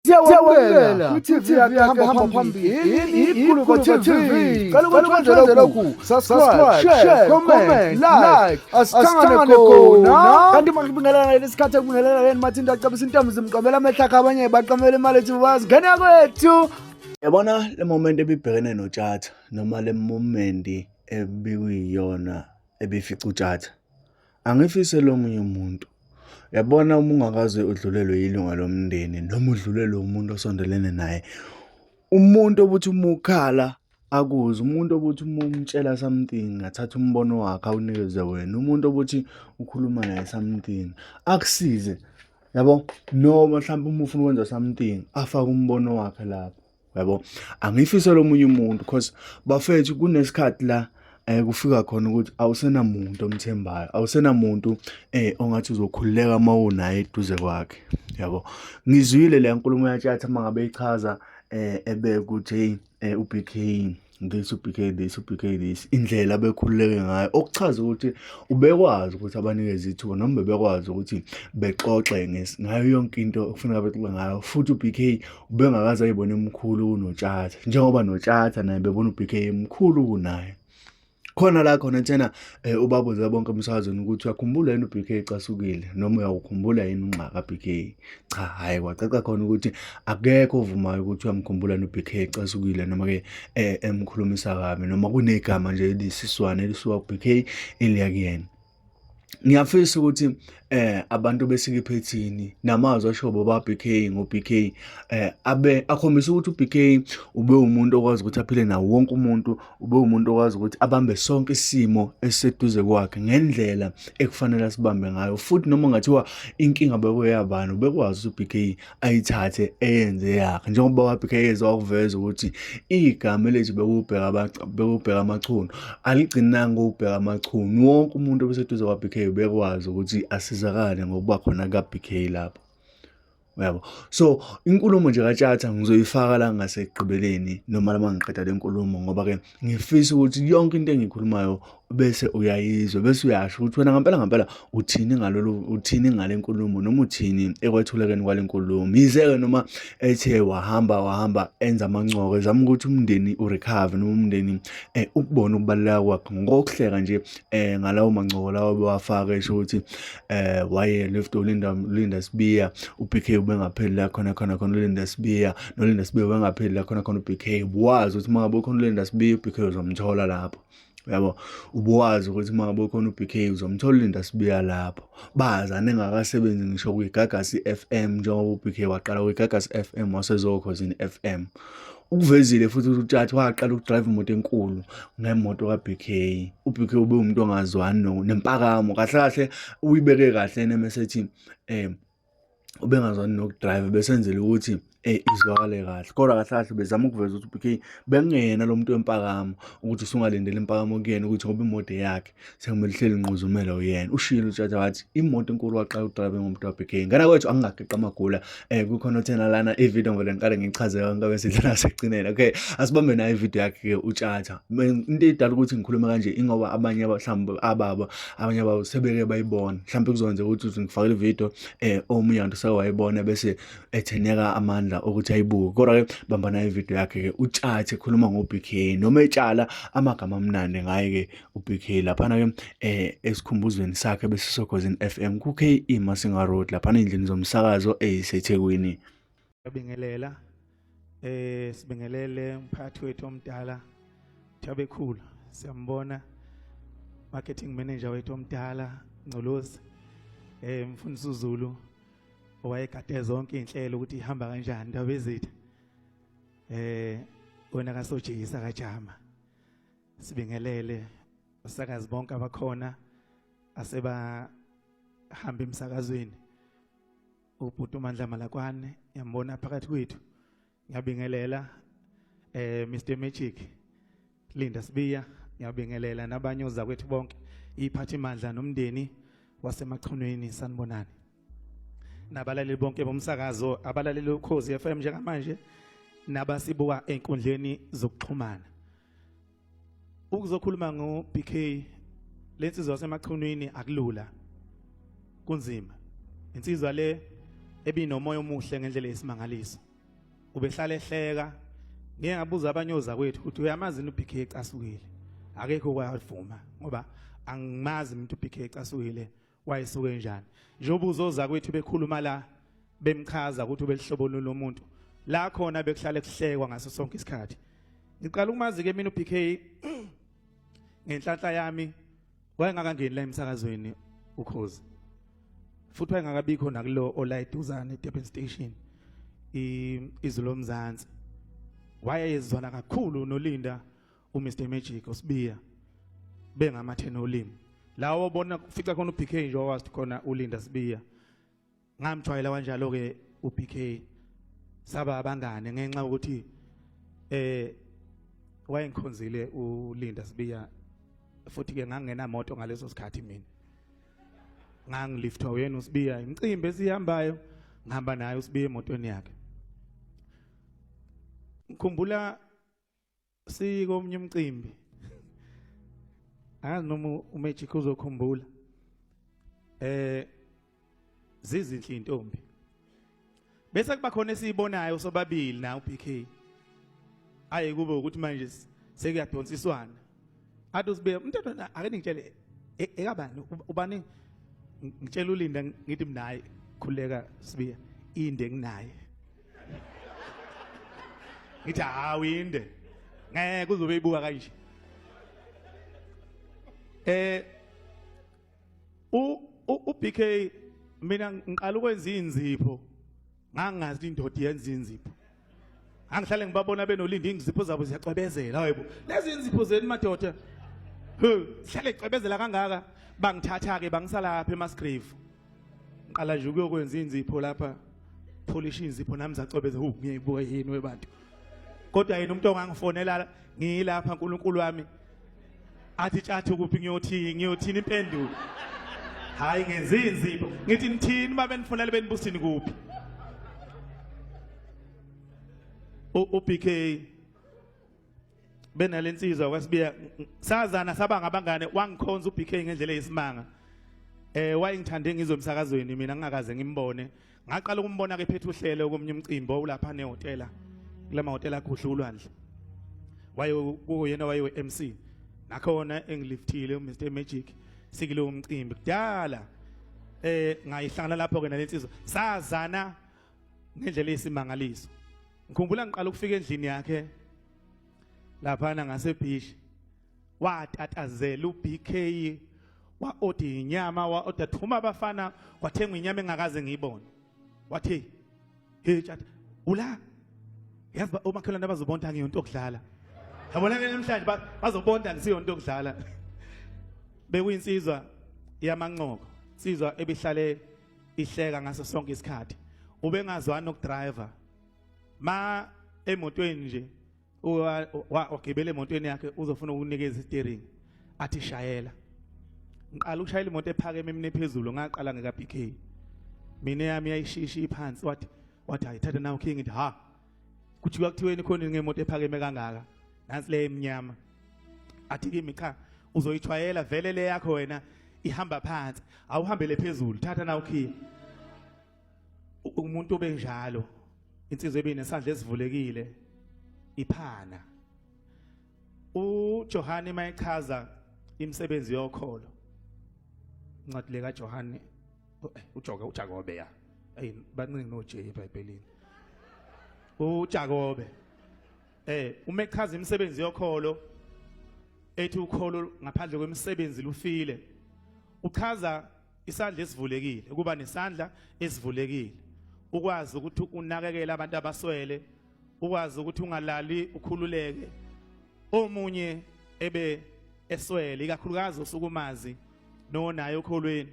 Siyawamukela ku-TV yakhe hamba phambili iGuluva TV. Cela ukuthi wenze lokhu, subscribe, share, comment, like, asihlangane khona. Kanti manje kubingelela lesikhathi ekubingelela yena mathinta acabisa intombi zimqomela amehla akhe abanye baqamela imali ethi bazingena kwethu. Yabona le moment ebibhekene noTshatha noma le moment ebikuyiyona ebifica uTshatha. Angifise lo munye umuntu. Yabona uma ungakaze udlulelwe yilunga lomndeni noma udlulelwe umuntu osondelene naye. Umuntu obuthi uma ukhala akuze, umuntu obuthi uma umtshela something athatha umbono wakhe awunikeze wena, umuntu obuthi ukhuluma naye something akusize. Yabo, noma mhlawumbe uma ufuna ukwenza something afake umbono wakhe lapho. Yabo, angifise lo munye umuntu because bafethu kunesikhathi la kufika khona ukuthi awusenamuntu omthembayo, awusenamuntu ongathi uzokhululeka uma unaye eduze kwakhe. Yabo, ngizwile le nkulumo yaTshatha mangabe ichaza ebeka ukuthi uBK this, uBK this, uBK this, indlela abekhululeke ngayo, okuchaza ukuthi ubekwazi ukuthi abanikeze ithuba noma bebekwazi ukuthi bexoxe ngayo yonke into okufuneka bexoxe ngayo. Futhi uBK ubengakaze ayibone emkhulu kunoTshatha, njengoba noTshatha naye bebona uBK emkhulu kunaye. Khona la khona thina ubabuza bonke emsakazweni ukuthi uyakhumbula yini uBK casukile noma uyawukhumbula yini unxa kaBK. Cha, hayi kwacaca khona ukuthi akekho ovumayo ukuthi uyamkhumbula noBK casukile noma ke emkhulumisa kabi noma kunegama nje elisiswane elisuka kuBK eliya kuyena. Ngiyafisa ukuthi abantu besikiphethini namazwi ashobo baBK ngoBK akhombisa ukuthi uBK ube umuntu okwazi ukuthi aphile nawo wonke umuntu, ube umuntu okwazi ukuthi abambe sonke isimo esiseduze kwakhe ngendlela ekufanele sibambe ngayo. Futhi noma ngathiwa inkinga bekuyabani bekwazi uBK ayithathe eyenze yakhe, njengoba waBK ezokuveza ukuthi igama lethu bekubheka amachunu aligcinanga ukubheka amachunu. Wonke umuntu obeseduze kwaBK bekwazi ukuthi asizakale ngokuba khona kaBK lapho. Yabo, so inkulumo nje kaTshatha ngizoyifaka la ngasekugqibeleni noma lama ngiqeda le nkulumo, ngoba ke ngifisa ukuthi yonke into engiyikhulumayo bese uyayizwa, bese uyasho ukuthi wena ngempela uthini uthini ngale nkulumo noma uthini ekwethulekeni kwale nkulumo. Yizeke noma ethe wahamba enza amancoko ezama ukuthi umndeni urecover noma umndeni ukubona ukubaleka kwakhe ngokuhleka nje ngalawo mancoko lawo bewafaka esho ukuthi waye left Linda Sibiya uBK bengapheli la khona uLinda Sibiya noLinda Sibiya bengapheli la khona uBK. Wazi ukuthi mangabe khona uLinda Sibiya uBK uzomthola lapho. Yabo, ubuwazi ukuthi mangabe khona uBK uzomthola uLinda Sibiya lapho. Bazane ngakasebenzi ngisho kuyiGagasi FM njengoba uBK waqala kuyiGagasi FM wasezokhosini FM. Ukuvezile futhi ukuthi uTshatha waqala ukudrive imoto enkulu ngemoto kaBK. uBK ube umuntu ongazwani nempakamo kahle kahle uyibeke kahle nemesethi ubengazwani nokudrive besenzele ukuthi izwakale kahle. Kodwa kahle kahle bezama ukuveza ukuthi uBK bengena lo muntu wempakamo ukuthi usungalindele impakamo kuyena ukuthi ngoba imoto yakhe sekumele ihleli inquzumela uyena. Ushilo uTshatha wathi imoto enkulu waqala ukudrive ngomuntu waBK. Ngana kwethu angingageqa amagula kukhona thena lana ivideo ngale ngiqale ngichaze yonke abesidlala sekugcinela. Okay, asibambe nayo ivideo yakhe ke uTshatha. Into edala ukuthi ngikhulume kanje ingoba abanye mhlawumbe abanye babo sebeke bayibona, mhlawumbe kuzonze ukuthi ngifakele ivideo omunye umuntu sewayibona bese etheneka amandla ukuthi ayibuke. Kodwa ke bamba nayo ivideo yakhe ke uTshatha ekhuluma ngoBK noma etshala amagama amnandi ngaye ke uBK lapha ke esikhumbuzweni sakhe besisokhosini FM kuKE Masinga Road lapha endlini zomsakazo eyiseThekwini. Ngiyabingelela sibingelele umphathi wethu omdala Thabekhulu, siyambona marketing manager wethu omdala Ngcolozi Mfundisi uZulu owayegade zonke inhlelo ukuthi ihamba kanjani ndaba ezitha wena kaSojisa kaJama. Sibingelele usakazi bonke abakhona aseba hamba emsakazweni. Ubhuti uMandla Malakwane ngiyambona phakathi kwethu. Ngiyabingelela Mr Magic Linda Sibiya, ngiyabingelela nabanye ozakwethu bonke iphathimandla nomndeni wasemachonweni sanibonani. Nabalaleli bonke bomsakazo, abalaleli ukhozi FM njengamanje nabasibuka enkundleni zokuxhumana. Ukuzokhuluma ngoBK lensizwa yasemachonweni akulula, kunzima. Insizwa le ebinomoya omuhle ngendlela yesimangaliso. ubehlala ehleka ngeke ngabuza abanyoza kwethu ukuthi uyamazi uBK ecasukile akekho kwavuma ngoba angimazi umuntu uBK ecasukile wayesuke njani njengoba uzoza kwethu bekhuluma la bemchaza ukuthi ubelihlobo lomuntu la khona bekuhlale kuhlekwa ngaso sonke isikhathi ngiqala ukumazi ke mina uBK ngenhlanhla yami wayengakangeni la emsakazweni ukhozi futhi wayengakabikho nakulo olayiduzana eDurban Station izolomzansi wayezwana kakhulu noLinda uMr Magic uSibiya bengamathena olimi lawo ubona kufica khona uBK nje wathi khona uLinda Sibiya ngamjwayela kanjalo ke uBK saba abangane ngenxa ukuthi wayengikhonzile uLinda Sibiya futhi ke ngangena moto ngaleso sikhathi mina ngangiliftwa uyena uSibiya imicimbi esihambayo ngihamba naye uSibiya emotweni yakhe ngikhumbula sikomnye umcimbi noma uMagic uzokhumbula zizinhle intombi bese kuba khona esiyibonayo sobabili na uBK aye kube ukuthi manje sekuyadonsiswana athi uSibiya umntwana ake ngitshele ekabani ubani ngitshela uLinda ngithi minaye khuleka Sibiya inde nginaye ngithi awinde ngeke kuzobe ibuka kanje uBK mina ngiqala ukwenza inzipho ngangazi indoda yenza inzipho angihlale ngibabona benoLinda ingizipho zabo ziyacwebezela hayibo lezi inzipho zeni madoda hlale ecwebezela kangaka bangithatha ke bangisala lapha eMasgrave ngiqala nje ukuyokwenza inzipho lapha polish inzipho nami zacwebeza ngiyibuka yini webantu kodwa yena umuntu ongangifonela ngilapha uNkulunkulu wami athi tshathu kuphi ngiyothini impendulo hayi ngenza inzipho ngithi nithini babe nifonela benibusini kuphi uBK benalensizwa kwaSibiya sazana saba ngabangane wangikhonza uBK ngendlela yesimanga wayengithande ngizomsakazweni mina ngingakaze ngimbone ngaqala ukumbona ke phethe uhlelo komnye umcimbi olapha nehotela kulama hotela akhuhle ulwandle kuyena waye MC nakhona engiliftile uMr Magic sikile umcimbi kudala ngayihlangana lapho ke nalensizwa sazana ngendlela yesimangaliso ngikhumbula ngiqala ukufika endlini yakhe laphana ngaseBhishi watatazela uBK wa-order inyama wa-order thuma abafana kwathengwa inyama engakaze ngiyibone wathi hey tjata ula yazi omakhelwane abazobonda ngiyonto okudlala yabona ke namhlanje bazobonda ngisiyonto okudlala bekuyinsizwa yamanqoko insizwa ebihlale ihleka ngaso sonke isikhathi ubengazwani nokudriver ma emotweni nje wagibele emotweni yakhe uzofuna ukunikeza steering athi shayela ngiqala ukushayela imoto ephakeme emine phezulu ngaqala ngekaBK mina yami yayishishi iphansi wathi ayithatha nawo king ngithi ha kuthi kuthiweni khona ngemoto ephakeme kangaka nansi le emnyama athi kimi cha uzoyithwayela vele le yakho wena ihamba phansi awuhambele phezulu thatha nawo king umuntu obenjalo insizwe ebinesandla esivulekile iphana uJohani mayechaza imisebenzi yokholo incwadi leka Johani uJakobe ya baningi no J eBhayibhelini uJakobe uma echaza imisebenzi yokholo ethi ukholo ngaphandle kwemisebenzi lufile uchaza isandla esivulekile ukuba nesandla esivulekile ukwazi ukuthi unakekele abantu abaswele ukwazi ukuthi ungalali ukhululeke omunye ebe eswele ikakhulukazi usukumazi no nayo okholweni